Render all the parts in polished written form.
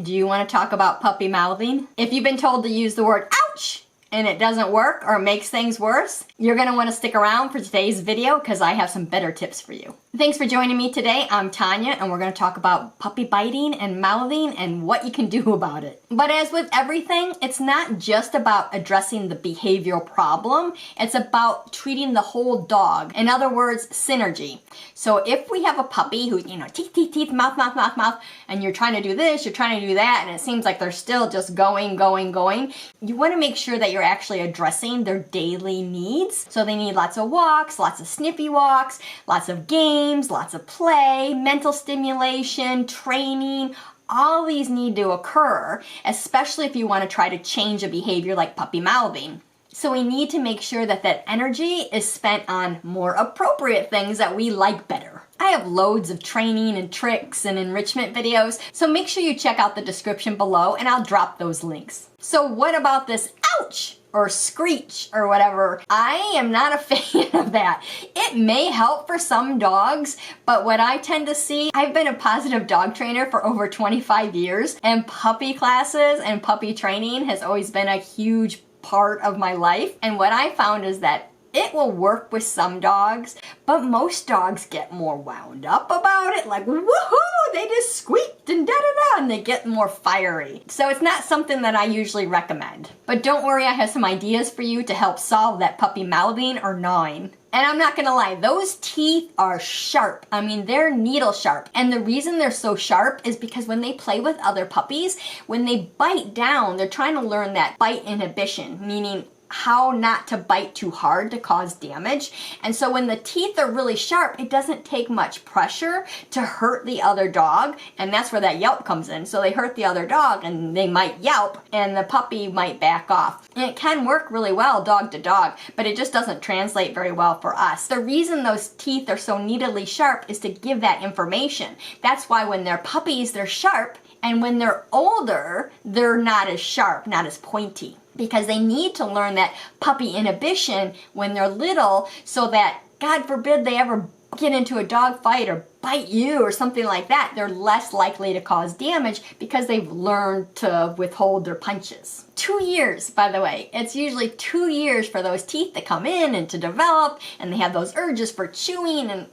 Do you want to talk about puppy mouthing? If you've been told to use the word ouch and it doesn't work or makes things worse, you're going to want to stick around for today's video because I have some better tips for you. Thanks for joining me today. I'm Tanya and we're going to talk about puppy biting and mouthing and what you can do about it. But as with everything, it's not just about addressing the behavioral problem. It's about treating the whole dog. In other words, synergy. So if we have a puppy who's, teeth, teeth, teeth, mouth, mouth, mouth, mouth, and you're trying to do this, you're trying to do that, and it seems like they're still just going, you want to make sure that you're actually addressing their daily needs. So they need lots of walks, lots of sniffy walks, lots of games, lots of play, mental stimulation, training. All these need to occur, especially if you want to try to change a behavior like puppy mouthing. So we need to make sure that that energy is spent on more appropriate things that we like better. I have loads of training and tricks and enrichment videos, so make sure you check out the description below and I'll drop those links. So what about this ouch or screech or whatever? I am not a fan of that. It may help for some dogs, but what I tend to see, I've been a positive dog trainer for over 25 years, and puppy classes and puppy training has always been a huge part of my life. And what I found is that it will work with some dogs, but most dogs get more wound up about it, like woohoo, they just squeaked and da-da-da, and they get more fiery. So it's not something that I usually recommend. But don't worry, I have some ideas for you to help solve that puppy mouthing or gnawing. And I'm not gonna lie, those teeth are sharp. I mean, they're needle sharp. And the reason they're so sharp is because when they play with other puppies, when they bite down, they're trying to learn that bite inhibition, meaning how not to bite too hard to cause damage. And so when the teeth are really sharp, it doesn't take much pressure to hurt the other dog, and that's where that yelp comes in. So they hurt the other dog and they might yelp and the puppy might back off. And it can work really well dog to dog, but it just doesn't translate very well for us. The reason those teeth are so needly sharp is to give that information. That's why when they're puppies, they're sharp, and when they're older, they're not as sharp, not as pointy, because they need to learn that puppy inhibition when they're little so that, God forbid, they ever get into a dog fight or bite you or something like that, they're less likely to cause damage because they've learned to withhold their punches. 2 years, by the way. It's usually 2 years for those teeth to come in and to develop, and they have those urges for chewing and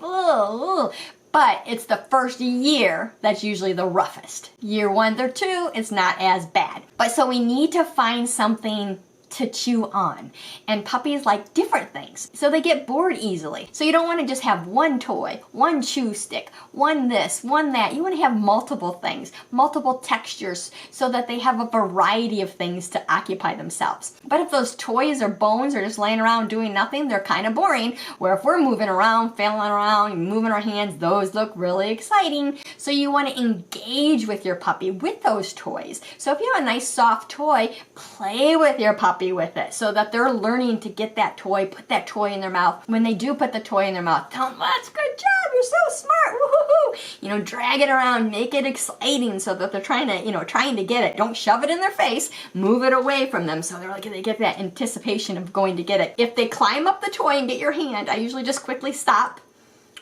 but it's the first year that's usually the roughest. Year 1 or 2, it's not as bad. But so we need to find something to chew on. And puppies like different things, so they get bored easily. So you don't want to just have one toy, one chew stick, one this, one that. You want to have multiple things, multiple textures, so that they have a variety of things to occupy themselves. But if those toys or bones are just laying around doing nothing, they're kind of boring. Where if we're moving around, failing around, moving our hands, those look really exciting. So you want to engage with your puppy with those toys. So if you have a nice soft toy, play with your puppy with it so that they're learning to get that toy, put that toy in their mouth. When they do put the toy in their mouth, tell them, that's good job, you're so smart, woohoo! Drag it around, make it exciting so that they're trying to get it. Don't shove it in their face, move it away from them so they get that anticipation of going to get it. If they climb up the toy and get your hand, I usually just quickly stop,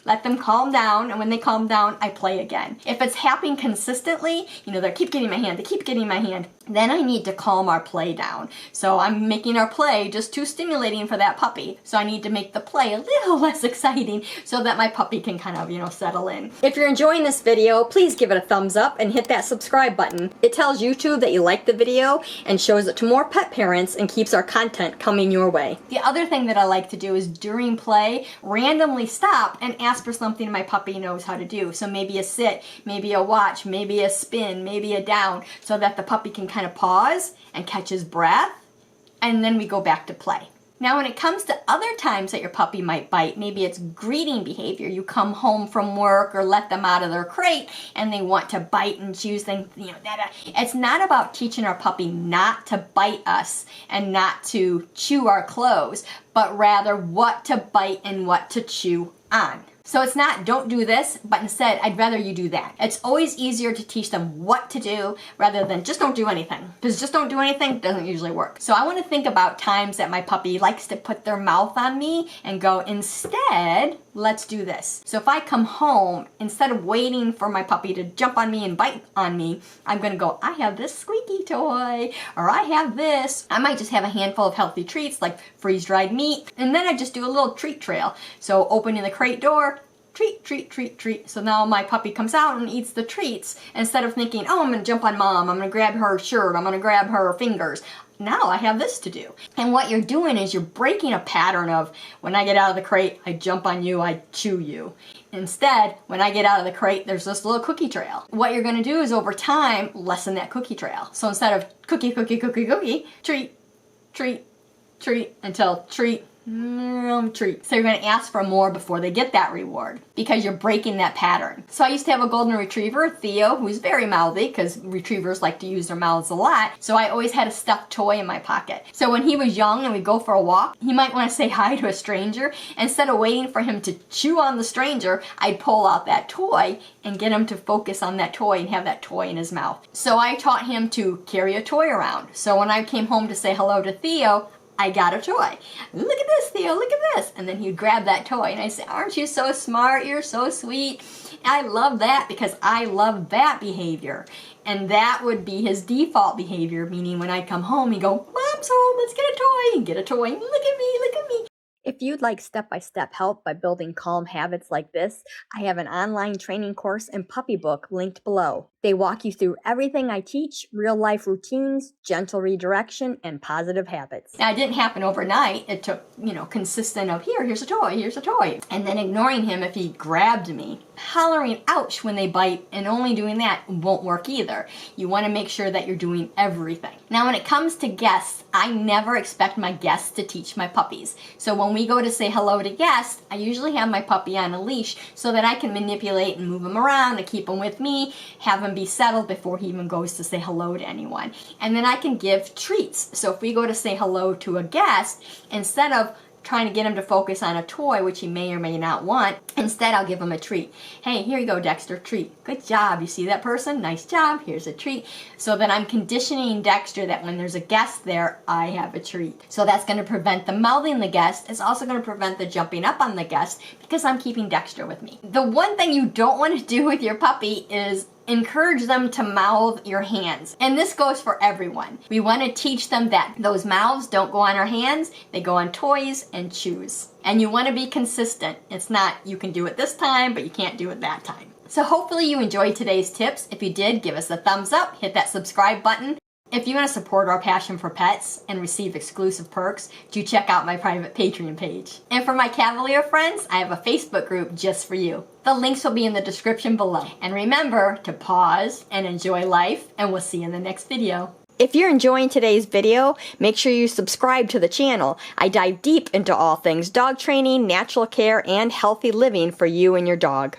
let them calm down, and when they calm down, I play again. If it's happening consistently, they keep getting my hand, then I need to calm our play down. So I'm making our play just too stimulating for that puppy. So I need to make the play a little less exciting so that my puppy can kind of, settle in. If you're enjoying this video, please give it a thumbs up and hit that subscribe button. It tells YouTube that you like the video and shows it to more pet parents and keeps our content coming your way. The other thing that I like to do is during play, randomly stop and ask for something my puppy knows how to do. So maybe a sit, maybe a watch, maybe a spin, maybe a down, so that the puppy can kind of pause and catch his breath, and then we go back to play. Now when it comes to other times that your puppy might bite, maybe it's greeting behavior. You come home from work or let them out of their crate and they want to bite and choose things, It's not about teaching our puppy not to bite us and not to chew our clothes, but rather what to bite and what to chew on. So it's not don't do this, but instead I'd rather you do that. It's always easier to teach them what to do rather than just don't do anything. Because just don't do anything doesn't usually work. So I want to think about times that my puppy likes to put their mouth on me and go, instead, let's do this. So if I come home, instead of waiting for my puppy to jump on me and bite on me, I'm gonna go, I have this squeaky toy, or I have this. I might just have a handful of healthy treats like freeze-dried meat, and then I just do a little treat trail. So opening the crate door, treat, treat, treat, treat. So now my puppy comes out and eats the treats instead of thinking, oh, I'm gonna jump on mom, I'm gonna grab her shirt, I'm gonna grab her fingers. Now I have this to do. And what you're doing is you're breaking a pattern of, when I get out of the crate, I jump on you, I chew you. Instead, when I get out of the crate, there's this little cookie trail. What you're gonna do is over time, lessen that cookie trail. So instead of cookie, cookie, cookie, cookie, treat, treat, treat, until treat, treat. So you're going to ask for more before they get that reward because you're breaking that pattern. So I used to have a golden retriever, Theo, who's very mouthy because retrievers like to use their mouths a lot. So I always had a stuffed toy in my pocket. So when he was young and we'd go for a walk, he might want to say hi to a stranger. Instead of waiting for him to chew on the stranger, I'd pull out that toy and get him to focus on that toy and have that toy in his mouth. So I taught him to carry a toy around. So when I came home to say hello to Theo, I got a toy. Look at this, Theo, look at this. And then he'd grab that toy and I'd say, aren't you so smart? You're so sweet. I love that because I love that behavior. And that would be his default behavior, meaning when I come home, he'd go, Mom's home, let's get a toy. And get a toy. Look at me, look at me. If you'd like step-by-step help by building calm habits like this, I have an online training course and puppy book linked below. They walk you through everything I teach, real-life routines, gentle redirection, and positive habits. Now, it didn't happen overnight. It took, consistent of here's a toy, and then ignoring him if he grabbed me. Hollering ouch when they bite and only doing that won't work either. You want to make sure that you're doing everything. Now, when it comes to guests, I never expect my guests to teach my puppies. So when we go to say hello to guests, I usually have my puppy on a leash so that I can manipulate and move him around and keep him with me, have him be settled before he even goes to say hello to anyone. And then I can give treats. So if we go to say hello to a guest, instead of trying to get him to focus on a toy, which he may or may not want, instead I'll give him a treat. Hey, here you go, Dexter, treat. Good job. You see that person? Nice job. Here's a treat. So that I'm conditioning Dexter that when there's a guest there, I have a treat. So that's going to prevent the mouthing the guest. It's also going to prevent the jumping up on the guest because I'm keeping Dexter with me. The one thing you don't want to do with your puppy is encourage them to mouth your hands. And this goes for everyone. We want to teach them that those mouths don't go on our hands, they go on toys and chews. And you want to be consistent. It's not you can do it this time, but you can't do it that time. So hopefully you enjoyed today's tips. If you did, give us a thumbs up, hit that subscribe button. If you want to support our passion for pets and receive exclusive perks, do check out my private Patreon page. And for my Cavalier friends, I have a Facebook group just for you. The links will be in the description below. And remember to pause and enjoy life, and we'll see you in the next video. If you're enjoying today's video, make sure you subscribe to the channel. I dive deep into all things dog training, natural care, and healthy living for you and your dog.